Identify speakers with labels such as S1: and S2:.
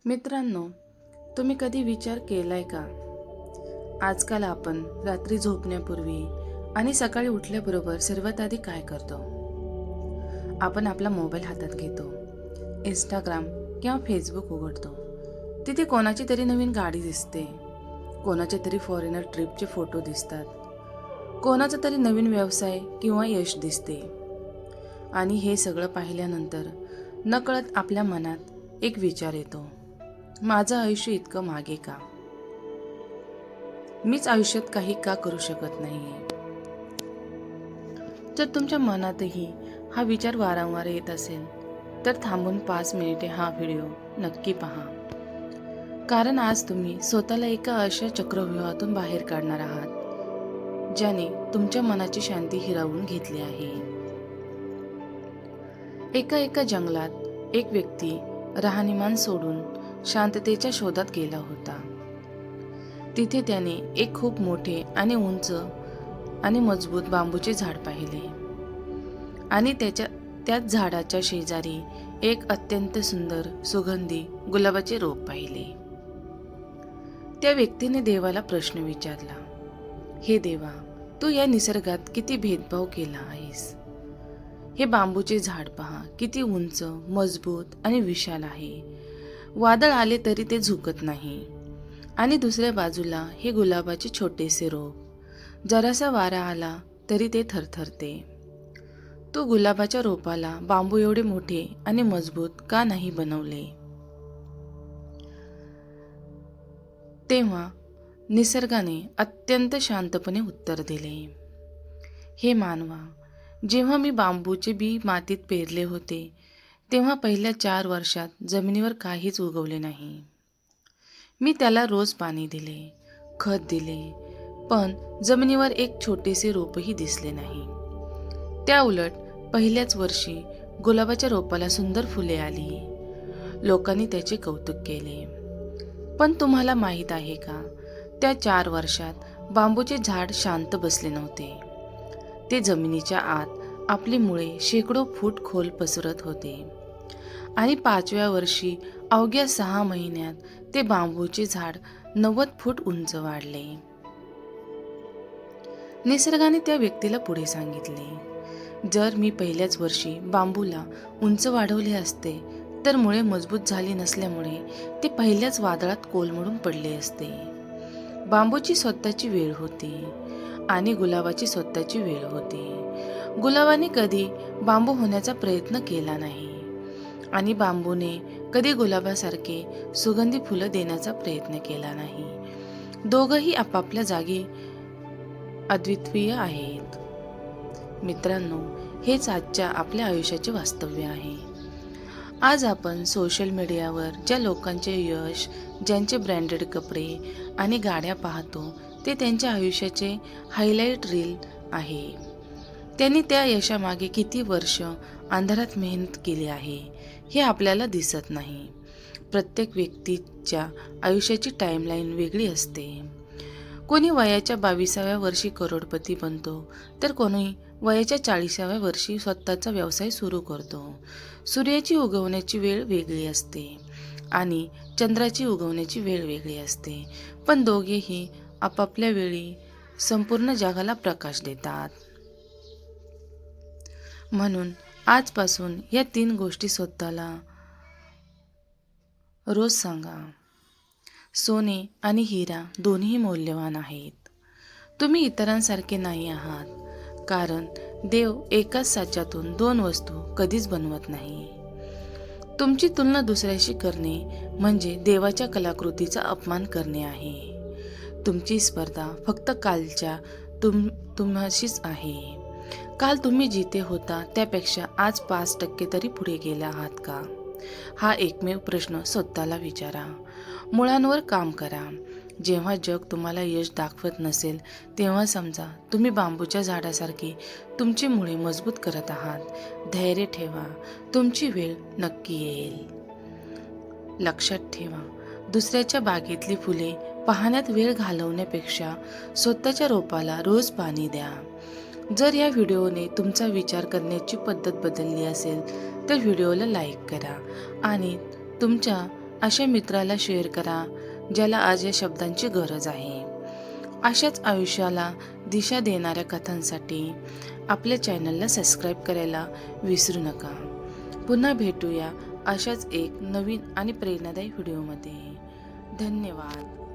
S1: मित्रांनो, तुम्ही कधी विचार केलाय का? आजकाल आपण रात्री झोपण्यापूर्वी आणि सकाळी उठल्याबरोबर सर्वात आधी काय करतो? आपण आपला मोबाईल हातात घेतो, इंस्टाग्राम किंवा फेसबुक उघडतो. तिथे कोणाची तरी नवीन गाडी दिसते, कोणाचे तरी फॉरेनर ट्रिपचे फोटो दिसतात, कोणाचा तरी नवीन व्यवसाय किंवा यश दिसते. आणि हे सगळं पाहिल्यानंतर नकळत आपल्या मनात एक विचार येतो, माझं आयुष्य इतकं मागे का? मीच आयुष्यात काही का करू शकत नाहीये? जर तुमच्या मनातही हा विचार वारंवार येत असेल तर थांबून 5 मिनिटे हा व्हिडिओ नक्की पहा. कारण आज तुम्ही स्वतःला एका अशा चक्रव्यूहातून बाहेर काढणार आहात ज्याने तुमच्या मनाची शांती हिरावून घेतली आहे. एका जंगलात एक व्यक्ती राहणीमान सोडून शांततेच्या शोधात गेला होता. तिथे त्याने एक खूप मोठे आणि उंच आणि मजबूत बांबूचे झाड पाहिले आणि त्याच झाडाच्या शेजारी एक अत्यंत सुंदर सुगंधी गुलाबाचे रोप पाहिले. त्या व्यक्तीने देवाला प्रश्न विचारला, हे देवा, तू या निसर्गात किती भेदभाव केला आहेस. हे बांबूचे झाड पहा, किती उंच, मजबूत आणि विशाल आहे. वादळ आले तरी ते झुकत नाही. आणि दुसऱ्या बाजूला हे गुलाबाचे छोटेसे रोप, जरासा वारा आला तरी ते थरथरते. तो गुलाबाच्या रोपाला बांबू एवढे मोठे आणि मजबूत का नाही बनवले? तेव्हा निसर्गाने अत्यंत शांतपणे उत्तर दिले, हे मानवा, जेव्हा मी बांबूचे बी मातीत पेरले होते तेव्हा पहिल्या 4 वर्षात जमिनीवर काहीच उगवले नाही. मी त्याला रोज पाणी दिले, खत दिले, पण जमिनीवर एक छोटेसे रोपही दिसले नाही. त्या उलट पहिल्याच वर्षी गुलाबाच्या रोपाला सुंदर फुले आली. लोकांनी त्याचे कौतुक केले. पण तुम्हाला माहीत आहे का, त्या 4 वर्षात बांबूचे झाड शांत बसले नव्हते. ते जमिनीच्या आत आपली मुळे शेकडो फूट खोल पसरत होते. आणि 5व्या वर्षी अवघ्या 6 महिन्यात ते बांबूचे झाड 90 फूट उंच वाढले. निसर्गाने त्या व्यक्तीला पुढे सांगितले, जर मी पहिल्याच वर्षी बांबूला उंच वाढवले असते तर मुळे मजबूत झाली नसल्यामुळे ते पहिल्याच वादळात कोलमडून पडले असते. बांबूची स्वतःची वेळ होती आणि गुलाबाची स्वतःची वेळ होती. गुलाबाने कधी बांबू होण्याचा प्रयत्न केला नाही आणि बांबूने कधी गुलाबासारखे सुगंधी फुलं देण्याचा प्रयत्न केला नाही. दोघंही आपापल्या जागी अद्वितीय आहेत. मित्रांनो, हेच आजच्या आपल्या आयुष्याचे वास्तव्य आहे. आज आपण सोशल मीडियावर ज्या लोकांचे यश, ज्यांचे ब्रँडेड कपडे आणि गाड्या पाहतो ते त्यांच्या आयुष्याचे हायलाईट रील आहे. त्यांनी त्या यशामागे किती वर्ष अंधारात मेहनत केली आहे हे आपल्याला दिसत नाही. प्रत्येक व्यक्तीच्या आयुष्याची टाईमलाईन वेगळी असते. कोणी वयाच्या 22व्या वर्षी करोडपती बनतो तर कोणी वयाच्या 40व्या वर्षी स्वतःचा व्यवसाय सुरू करतो. सूर्याची उगवण्याची वेळ वेगळी असते आणि चंद्राची उगवण्याची वेळ वेगळी असते, पण दोघेही आपापल्या वेळी संपूर्ण जगाला प्रकाश देतात. म्हणून आजपासून या 3 गोष्टी स्वतःला रोज सांगा. सोने आणि हिरा दोन्ही मौल्यवान आहेत. तुम्ही इतरांसारखे नाही आहात, कारण देव एकाच साच्यातून 2 वस्तू कधीच बनवत नाही. तुमची तुलना दुसऱ्याशी करणे म्हणजे देवाच्या कलाकृतीचा अपमान करणे आहे. तुमची स्पर्धा फक्त कालच्या तुम्हाशीच आहे. काल तुम्ही जिथे होता त्यापेक्षा आज 5% तरी पुढे गेला आहात का? हा एकमेव प्रश्न स्वतःला विचारा. मुळांवर काम करा. जेव्हा जग तुम्हाला यश दाखवत नसेल तेव्हा समजा तुम्ही बांबूच्या झाडासारखी तुमची मुळे मजबूत करत आहात. धैर्य ठेवा, तुमची वेळ नक्की येईल. लक्षात ठेवा, दुसऱ्याच्या बागेतली फुले पाहण्यात वेळ घालवण्यापेक्षा स्वतःच्या रोपाला रोज पाणी द्या. जर या व्हिडिओने तुमचा विचार करण्याची पद्धत बदलली असेल तर व्हिडिओला लाईक करा आणि तुमच्या अशा मित्राला शेअर करा ज्याला आज या शब्दांची गरज आहे. अशाच आयुष्याला दिशा देणाऱ्या कथांसाठी आपल्या चॅनलला सबस्क्राईब करायला विसरू नका. पुन्हा भेटूया अशाच एक नवीन आणि प्रेरणादायी व्हिडिओमध्ये. धन्यवाद.